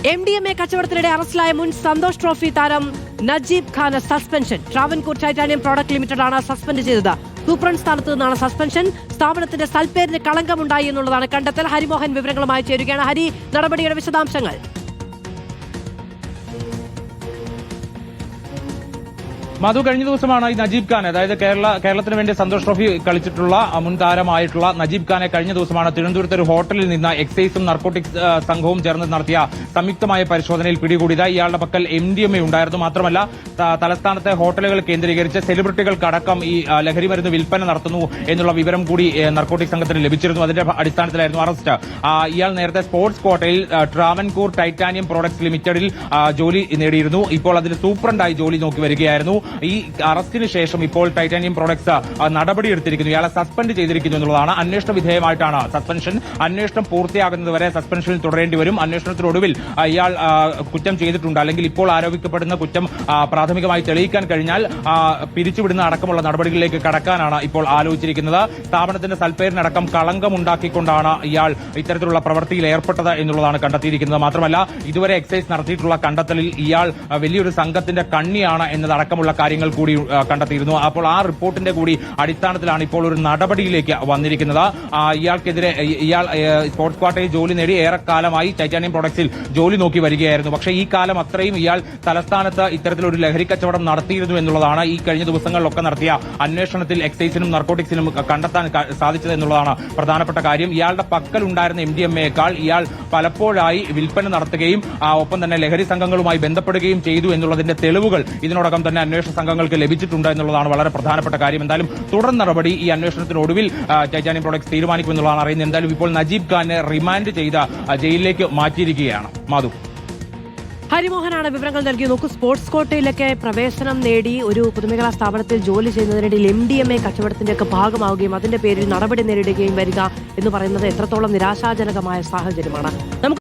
MDMA കച്ചവടത്തിനിടെ അറസ്റ്റിലായ മുൻ Santhosh trophy താരം Najeeb Khan suspension. Travancore titanium product limited ആണ് സസ്പെൻഡ് ചെയ്തത്. സൂപ്രണ്ട് സ്ഥാനത്ത് നിന്നാണ് സസ്പെൻഷൻ. സ്ഥാപനത്തിന്റെ സൽപ്പേരിന് കളങ്കമുണ്ടായി എന്നുള്ളതാണ് കണ്ടെത്തൽ. ഹരിമോഹൻ വിവരങ്ങളുമായി ചേരുകയാണ്. ഹരി, നടപടിയുടെ വിശദാംശങ്ങൾ. മധു, കഴിഞ്ഞ ദിവസമാണ് ഈ നജീബ് ഖാൻ, അതായത് കേരളത്തിന് വേണ്ടി സന്തോഷ് ട്രോഫി കളിച്ചിട്ടുള്ള മുൻ താരമായിട്ടുള്ള നജീബ് ഖാനെ കഴിഞ്ഞ ദിവസമാണ് തിരുവനന്തപുരത്ത് ഒരു ഹോട്ടലിൽ നിന്ന് എക്സൈസും നാർക്കോട്ടിക്സ് സംഘവും ചേർന്ന് നടത്തിയ സംയുക്തമായ പരിശോധനയിൽ പിടികൂടിയത്. ഇയാളുടെ പക്കൽ MDMA ഉണ്ടായിരുന്നു. മാത്രമല്ല, തലസ്ഥാനത്തെ ഹോട്ടലുകൾ കേന്ദ്രീകരിച്ച് സെലിബ്രിറ്റികൾക്കടക്കം ഈ ലഹരി മരുന്ന് വിൽപ്പന നടത്തുന്നു എന്നുള്ള വിവരം കൂടി നാർക്കോട്ടിക് സംഘത്തിന് ലഭിച്ചിരുന്നു. അതിന്റെ അടിസ്ഥാനത്തിലായിരുന്നു അറസ്റ്റ്. ഇയാൾ നേരത്തെ സ്പോർട്സ് ക്വാട്ടയിൽ ട്രാവൻകൂർ ടൈറ്റാനിയം പ്രോഡക്ട്സ് ലിമിറ്റഡിൽ ജോലി നേടിയിരുന്നു. ഇപ്പോൾ അതിൽ സൂപ്രണ്ടായി ജോലി നോക്കി വരികയായിരുന്നു. ഈ അറസ്റ്റിന് ശേഷം ഇപ്പോൾ ടൈറ്റാനിയം പ്രോഡക്ട്സ് നടപടിയെടുത്തിരിക്കുന്നു. ഇയാളെ സസ്പെൻഡ് ചെയ്തിരിക്കുന്നു എന്നുള്ളതാണ്. അന്വേഷണ വിധേയമായിട്ടാണ് സസ്പെൻഷൻ. അന്വേഷണം പൂർത്തിയാകുന്നതുവരെ സസ്പെൻഷനിൽ തുടരേണ്ടി വരും. അന്വേഷണത്തിനൊടുവിൽ ഇയാൾ കുറ്റം ചെയ്തിട്ടുണ്ട്, അല്ലെങ്കിൽ ഇപ്പോൾ ആരോപിക്കപ്പെടുന്ന കുറ്റം പ്രാഥമികമായി തെളിയിക്കാൻ കഴിഞ്ഞാൽ പിരിച്ചുവിടുന്ന അടക്കമുള്ള നടപടികളിലേക്ക് കടക്കാനാണ് ഇപ്പോൾ ആലോചിച്ചിരിക്കുന്നത്. സ്ഥാപനത്തിന്റെ സൽപ്പേരിനടക്കം കളങ്കമുണ്ടാക്കിക്കൊണ്ടാണ് ഇയാൾ ഇത്തരത്തിലുള്ള പ്രവൃത്തിയിൽ ഏർപ്പെട്ടത് എന്നുള്ളതാണ് കണ്ടെത്തിയിരിക്കുന്നത്. മാത്രമല്ല, ഇതുവരെ എക്സൈസ് നടത്തിയിട്ടുള്ള കണ്ടെത്തലിൽ ഇയാൾ വലിയൊരു സംഘത്തിന്റെ കണ്ണിയാണ് എന്നതടക്കമുള്ള കാര്യങ്ങൾ കൂടി കണ്ടെത്തിയിരുന്നു. അപ്പോൾ ആ റിപ്പോർട്ടിന്റെ കൂടി അടിസ്ഥാനത്തിലാണ് ഇപ്പോൾ ഒരു നടപടിയിലേക്ക് വന്നിരിക്കുന്നത്. ഇയാൾ സ്പോർട്സ് ക്വാട്ടയിൽ ജോലി നേടി ഏറെക്കാലമായി ടൈറ്റാനിയം പ്രോഡക്ട്സിൽ ജോലി നോക്കി വരികയായിരുന്നു. പക്ഷേ ഈ കാലം അത്രയും ഇയാൾ തലസ്ഥാനത്ത് ഇത്തരത്തിലൊരു ലഹരി കച്ചവടം നടത്തിയിരുന്നു എന്നുള്ളതാണ് ഈ കഴിഞ്ഞ ദിവസങ്ങളിലൊക്കെ നടത്തിയ അന്വേഷണത്തിൽ എക്സൈസിനും നാർക്കോട്ടിക്സിനും കണ്ടെത്താൻ സാധിച്ചത് എന്നുള്ളതാണ് പ്രധാനപ്പെട്ട കാര്യം. ഇയാളുടെ പക്കലുണ്ടായിരുന്ന MDMAയേക്കാൾ ഇയാൾ പലപ്പോഴായി വിൽപ്പന നടത്തുകയും ഒപ്പം തന്നെ ലഹരി സംഘങ്ങളുമായി ബന്ധപ്പെടുകയും ചെയ്തു എന്നുള്ളതിന്റെ തെളിവുകൾ ഇതിനോടകം തന്നെ അന്വേഷണ സംഘങ്ങൾക്ക് ലഭിച്ചിട്ടുണ്ട് എന്നുള്ളതാണ് വളരെ പ്രധാനപ്പെട്ട കാര്യം. എന്തായാലും തുടർ നടപടി ഈ അന്വേഷണത്തിനൊടുവിൽ ടൈറ്റാനിയം പ്രോഡക്ട്സ് തീരുമാനിക്കുമെന്നുള്ളതാണ് അറിയുന്നത്. എന്തായാലും ഇപ്പോൾ നജീബ് ഖാനെ റിമാൻഡ് ചെയ്ത ജയിലിലേക്ക് മാറ്റിയിരിക്കുകയാണ്. മാധു, ഹരിമോഹനാണ് വിവരങ്ങൾ നൽകി. നോക്കൂ, സ്പോർട്സ് കോട്ടയിലൊക്കെ പ്രവേശനം നേടി ഒരു പൊതുമേഖലാ സ്ഥാപനത്തിൽ ജോലി ചെയ്യുന്നതിനിടയിൽ MDMA കച്ചവടത്തിന്റെയൊക്കെ ഭാഗമാവുകയും അതിന്റെ പേരിൽ നടപടി നേരിടുകയും വരിക എന്ന് പറയുന്നത് എത്രത്തോളം നിരാശാജനകമായ സാഹചര്യമാണ്. നമുക്ക്